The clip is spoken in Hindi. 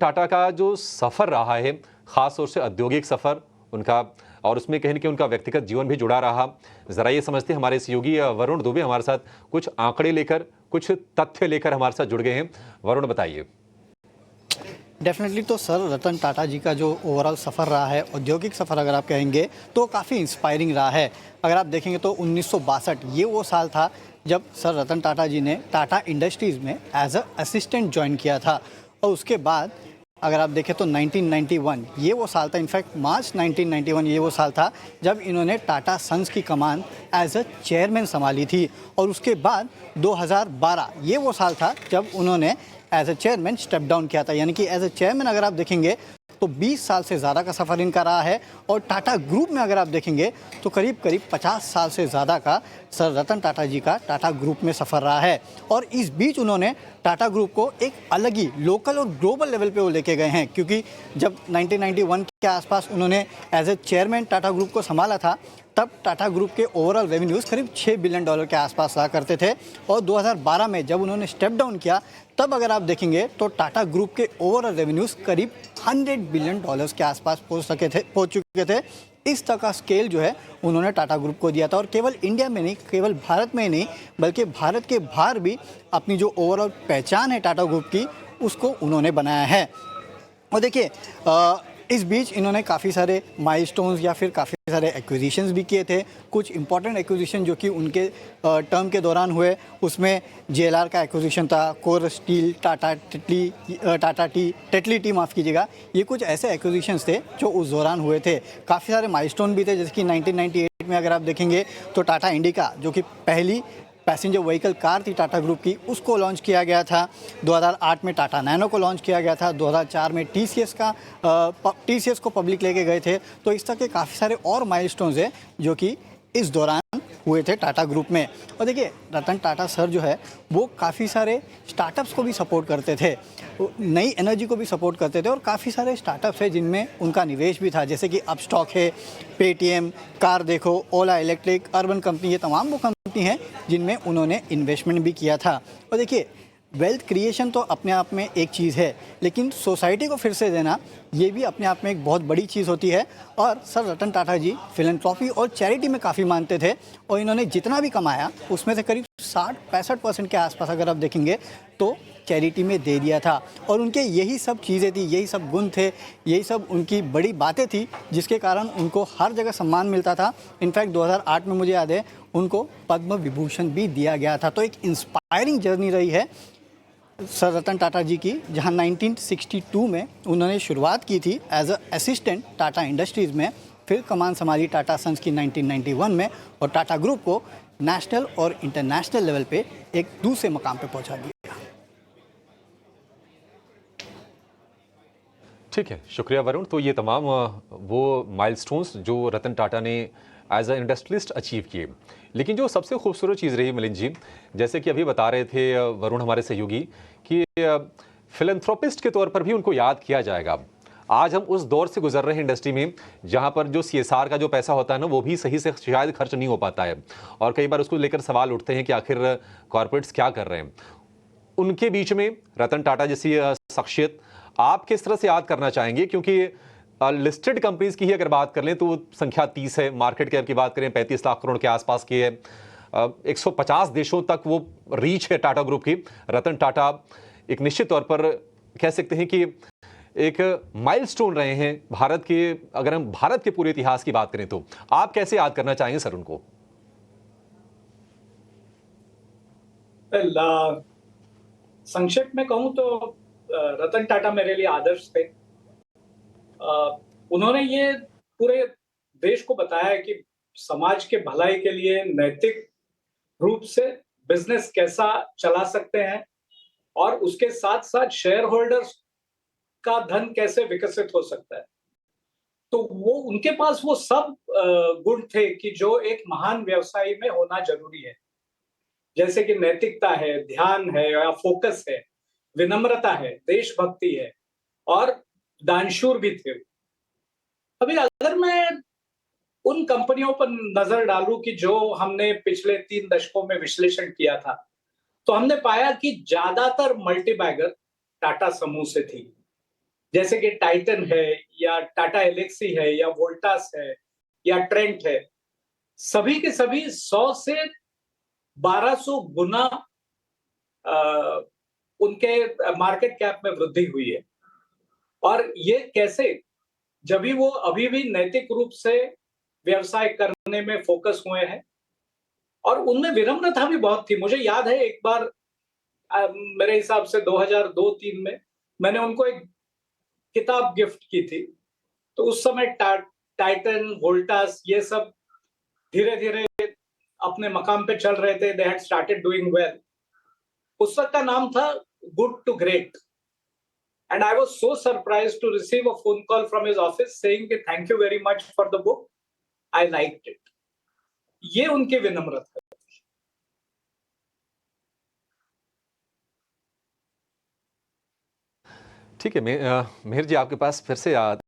टाटा का जो सफ़र रहा है, ख़ास तौर से औद्योगिक सफ़र उनका, और उसमें कहीं न कहीं उनका व्यक्तिगत जीवन भी जुड़ा रहा। ज़रा ये समझते हैं, हमारे सहयोगी वरुण दुबे हमारे साथ कुछ आंकड़े लेकर, कुछ तथ्य लेकर हमारे साथ जुड़ गए हैं। वरुण, बताइए। डेफिनेटली तो सर रतन टाटा जी का जो ओवरऑल सफ़र रहा है, औद्योगिक सफ़र अगर आप कहेंगे तो काफ़ी इंस्पायरिंग रहा है। अगर आप देखेंगे तो 1962 ये वो साल था जब सर रतन टाटा जी ने टाटा इंडस्ट्रीज़ में एज अ असिस्टेंट ज्वाइन किया था। और उसके बाद अगर आप देखें तो 1991 ये वो साल था, इनफैक्ट मार्च 1991 ये वो साल था जब इन्होंने टाटा सन्स की कमान एज अ चेयरमैन संभाली थी। और उसके बाद 2012 ये वो साल था जब उन्होंने as a chairman step down किया था। यानी कि एज ए चेयरमैन अगर आप देखेंगे तो 20 साल से ज़्यादा का सफ़र इनका रहा है। और टाटा ग्रुप में अगर आप देखेंगे तो करीब करीब 50 साल से ज़्यादा का सर रतन टाटा जी का टाटा ग्रुप में सफ़र रहा है। और इस बीच उन्होंने टाटा ग्रुप को एक अलग ही लोकल और ग्लोबल लेवल पे वो लेके गए हैं, क्योंकि जब 1991 के आसपास उन्होंने as a chairman Tata group को संभाला था तब टाटा ग्रुप के ओवरऑल रेवेन्यूज़ करीब $6 बिलियन के आसपास रहा करते थे। और 2012 में जब उन्होंने स्टेप डाउन किया तब अगर आप देखेंगे तो टाटा ग्रुप के ओवरऑल रेवेन्यूज़ करीब $100 बिलियन के आसपास पहुंच चुके थे। इस तरह का स्केल जो है उन्होंने टाटा ग्रुप को दिया था। और केवल इंडिया में नहीं, केवल भारत में ही नहीं, बल्कि भारत के बाहर भी अपनी जो ओवरऑल पहचान है टाटा ग्रुप की उसको उन्होंने बनाया है। और देखिए इस बीच इन्होंने काफ़ी सारे माइलस्टोन्स या फिर काफ़ी सारे एक्विजिशंस भी किए थे। कुछ इंपॉर्टेंट एक्विजिशन जो कि उनके टर्म के दौरान हुए, उसमें जेएलआर का एक्विजिशन था, कोर स्टील, टेटली टी माफ़ कीजिएगा। ये कुछ ऐसे एक्विजिशंस थे जो उस दौरान हुए थे। काफ़ी सारे माइलस्टोन भी थे, जैसे कि 1998 में अगर आप देखेंगे तो टाटा इंडिका जो कि पहली पैसेंजर व्हीकल कार थी टाटा ग्रुप की, उसको लॉन्च किया गया था। 2008 में टाटा नैनो को लॉन्च किया गया था। 2004 में टीसीएस को पब्लिक लेके गए थे। तो इस तरह के काफ़ी सारे और माइलस्टोन्स हैं जो कि इस दौरान हुए थे टाटा ग्रुप में। और देखिए रतन टाटा सर जो है वो काफ़ी सारे स्टार्टअप्स को भी सपोर्ट करते थे, नई एनर्जी को भी सपोर्ट करते थे। और काफ़ी सारे स्टार्टअप्स हैं जिनमें उनका निवेश भी था, जैसे कि अपस्टॉक है, पेटीएम, कार देखो, ओला इलेक्ट्रिक, अर्बन कंपनी, ये तमाम वो कंपनी हैं जिनमें उन्होंने इन्वेस्टमेंट भी किया था। और देखिए वेल्थ क्रिएशन तो अपने आप में एक चीज़ है, लेकिन सोसाइटी को फिर से देना ये भी अपने आप में एक बहुत बड़ी चीज़ होती है। और सर रतन टाटा जी फिलैंथ्रोपी और चैरिटी में काफ़ी मानते थे। और इन्होंने जितना भी कमाया उसमें से करीब 60-65% के आसपास अगर आप देखेंगे तो चैरिटी में दे दिया था। और उनके यही सब चीज़ें थी, यही सब गुण थे, यही सब उनकी बड़ी बातें थी जिसके कारण उनको हर जगह सम्मान मिलता था। इनफैक्ट 2008 में मुझे याद है उनको पद्म विभूषण भी दिया गया था। तो एक इंस्पायरिंग जर्नी रही है सर रतन टाटा जी की, जहां 1962 में उन्होंने शुरुआत की थी as a assistant Tata Industries में, फिर कमान संभाली टाटा सन्स की 1991 में, और टाटा ग्रुप को नेशनल और इंटरनेशनल लेवल पे एक दूसरे मकाम पे पहुंचा दिया। ठीक है, शुक्रिया वरुण। तो ये तमाम वो माइलस्टोन्स जो रतन टाटा ने एज अ इंडस्ट्रियलिस्ट अचीव किए। लेकिन जो सबसे खूबसूरत चीज़ रही मिलिंद जी, जैसे कि अभी बता रहे थे वरुण हमारे सहयोगी, कि फिलैंथ्रोपिस्ट के तौर पर भी उनको याद किया जाएगा। आज हम उस दौर से गुजर रहे हैं इंडस्ट्री में जहां पर जो सीएसआर का जो पैसा होता है ना, वो भी सही से शायद खर्च नहीं हो पाता है, और कई बार उसको लेकर सवाल उठते हैं कि आखिर कॉरपोरेट्स क्या कर रहे हैं। उनके बीच में रतन टाटा जैसी शख्सियत आप किस तरह से याद करना चाहेंगे? क्योंकि लिस्टेड कंपनीज की ही अगर बात कर लें तो संख्या 30 है, मार्केट कैप की बात करें 35 लाख करोड़ के आसपास की है, 150 देशों तक वो रीच है टाटा ग्रुप की। रतन टाटा एक निश्चित तौर पर कह सकते हैं कि एक माइलस्टोन रहे हैं भारत के, अगर हम भारत के पूरे इतिहास की बात करें तो आप कैसे याद करना चाहेंगे सर उनको? संक्षेप में कहूं तो रतन टाटा मेरे लिए आदर्श थे। उन्होंने ये पूरे देश को बताया कि समाज के भलाई के लिए नैतिक रूप से बिजनेस कैसा चला सकते हैं, और उसके साथ साथ शेयर होल्डर्स का धन कैसे विकसित हो सकता है। तो वो उनके पास वो सब गुण थे कि जो एक महान व्यवसायी में होना जरूरी है, जैसे कि नैतिकता है, ध्यान है या फोकस है, विनम्रता है, देशभक्ति है, और दानशूर भी थे। अभी अगर मैं उन कंपनियों पर नजर डालूं कि जो हमने पिछले 3 दशकों में विश्लेषण किया था, तो हमने पाया कि ज्यादातर मल्टीबैगर टाटा समूह से थी। जैसे कि टाइटन है या टाटा एलेक्सी है या वोल्टास है या ट्रेंट है, सभी के सभी 100 से 1200 गुना उनके मार्केट कैप में वृद्धि हुई है। और ये कैसे? जब भी वो अभी भी नैतिक रूप से व्यवसाय करने में फोकस हुए हैं और उनमें विनम्रता भी बहुत थी। मुझे याद है एक बार मेरे हिसाब से 2002-3 में मैंने उनको एक किताब गिफ्ट की थी। तो उस समय टाइटन, वोल्टास ये सब धीरे-धीरे अपने मकाम पे चल रहे थे। They had started doing well. पुस्तक का नाम था Good to Great. And I was so surprised to receive a phone call from his office saying कि thank you very much for the book. I liked it. ये उनकी विनम्रता है। ठीक है, मेहर जी आपके पास फिर से